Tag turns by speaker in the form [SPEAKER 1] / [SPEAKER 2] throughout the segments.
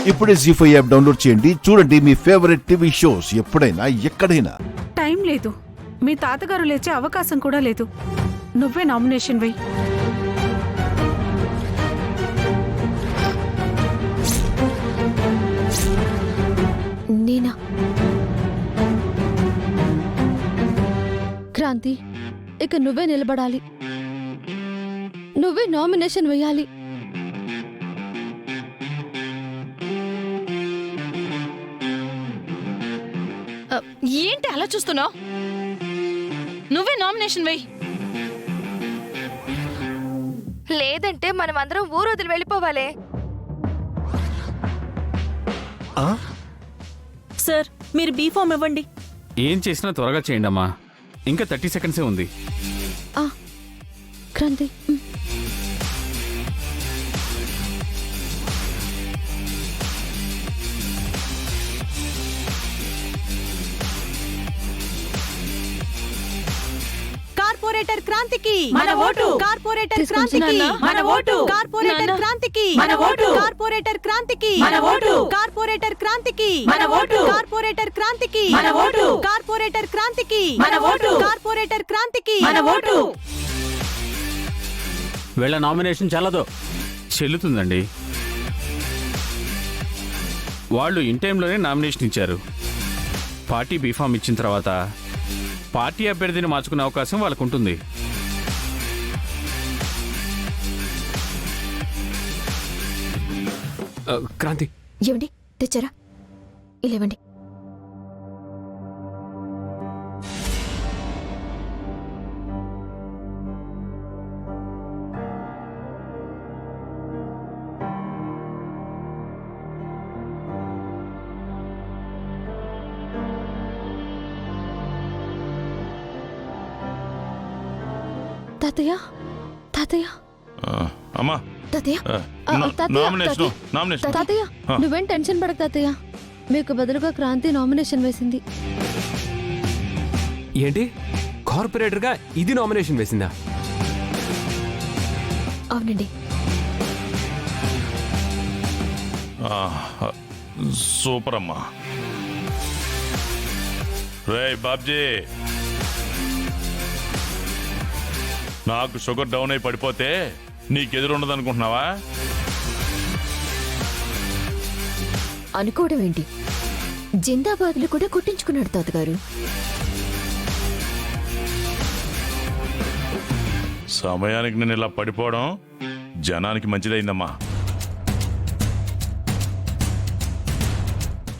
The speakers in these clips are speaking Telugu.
[SPEAKER 1] ఇప్పుడే జీ5 యాప్ డౌన్లోడ్ చేయండి. చూడండి మీ ఫేవరెట్ టీవీ షోస్ ఎప్పుడైనా ఎక్కడైనా.
[SPEAKER 2] టైం లేదు, మీ తాతగారు లేచే అవకాశం కూడా లేదు. నువ్వే నామినేషన్ వెయ్యి.
[SPEAKER 3] నేనా? క్రాంతి, ఇక నువ్వే నిలబడాలి, నువ్వే నామినేషన్ వేయాలి.
[SPEAKER 4] ఏంటి అలా చూస్తున్నావు? నువ్వే నామినేషన్ వెయ్యి.
[SPEAKER 3] లేదంటే మనం అందరం ఊరు వదిలి వెళ్ళిపోవాలి.
[SPEAKER 5] సార్, మీరు బీ ఫామ్ ఇవ్వండి.
[SPEAKER 6] ఏం చేసినా త్వరగా చేయండి అమ్మా, ఇంకా 30 సెకండ్సే ఉంది.
[SPEAKER 3] క్రాంతి,
[SPEAKER 5] కార్పొరేటర్ క్రాంతికి
[SPEAKER 4] మన ఓటు.
[SPEAKER 5] కార్పొరేటర్
[SPEAKER 3] తీసుకొచ్చి
[SPEAKER 5] క్రాంతికి
[SPEAKER 4] నాన్న.
[SPEAKER 5] మన ఓటు.
[SPEAKER 4] నాన్న.
[SPEAKER 5] కార్పొరేటర్ క్రాంతికి
[SPEAKER 4] మన ఓటు.
[SPEAKER 5] కార్పొరేటర్ క్రాంతికి
[SPEAKER 4] మన ఓటు.
[SPEAKER 5] కార్పొరేటర్ క్రాంతికి
[SPEAKER 4] మన ఓటు.
[SPEAKER 5] కార్పొరేటర్ క్రాంతికి
[SPEAKER 4] మన ఓటు.
[SPEAKER 5] కార్పొరేటర్ క్రాంతికి
[SPEAKER 4] మన ఓటు.
[SPEAKER 5] కార్పొరేటర్ క్రాంతికి
[SPEAKER 4] మన ఓటు.
[SPEAKER 6] వీళ్ళ నామినేషన్ చెల్లదు. చెల్లుతుందండి. వాళ్ళు ఇన్ టైంలోనే నామినేషన్ ఇచ్చారు. పార్టీ బీఫామ్ ఇచ్చిన తర్వాత పార్టీ అభ్యర్థిని మార్చుకునే అవకాశం వాళ్ళకు ఉంటుంది.
[SPEAKER 7] క్రాంతి,
[SPEAKER 3] ఏమండి తెచ్చారా? ఇలేవండి. తాతయ్య, తాతయ్య,
[SPEAKER 8] అమ్మా
[SPEAKER 3] తాతయ్య,
[SPEAKER 8] నామినేషన్
[SPEAKER 3] తాతయ్య, నువ్వేం టెన్షన్ పడకు తాతయ్య. మీకు బదులుగా క్రాంతి నామినేషన్ వేసింది.
[SPEAKER 7] ఏంటి కార్పొరేటర్గా ఇది నామినేషన్ వేసిందా?
[SPEAKER 3] అవునండి.
[SPEAKER 8] సూపర్ అమ్మా. రే బాబ్జీ, నాకు షుగర్ డౌన్ అయి పడిపోతే నీకెదురుండదు అనుకుంటున్నావా?
[SPEAKER 3] అనుకోవడం ఏంటి, జిందాబాద్లు కూడా కొట్టించుకున్నాడు తాతగారు.
[SPEAKER 8] సమయానికి నేను ఇలా పడిపోవడం జనానికి మంచిదైందమ్మా.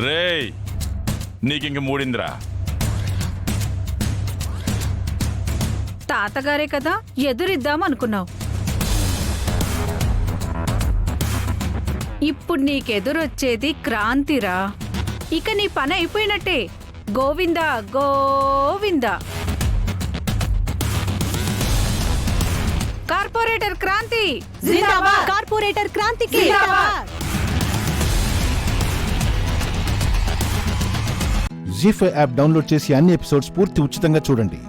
[SPEAKER 8] రేయ్, నీకింక మూడిందిరా.
[SPEAKER 2] తాతగారే కదా ఎదురిద్దాం అనుకున్నావు. ఇప్పుడు నీకెదురొచ్చేది క్రాంతిరా. ఇక నీ పని అయిపోయినట్టే. గోవిందా గోవిందా. కార్పొరేటర్ క్రాంతి
[SPEAKER 5] జిందాబాద్. కార్పొరేటర్ క్రాంతికి
[SPEAKER 2] జిందాబాద్.
[SPEAKER 1] జీ5 యాప్ డౌన్లోడ్ చేసి అన్ని ఎపిసోడ్స్ పూర్తి ఉచితంగా చూడండి.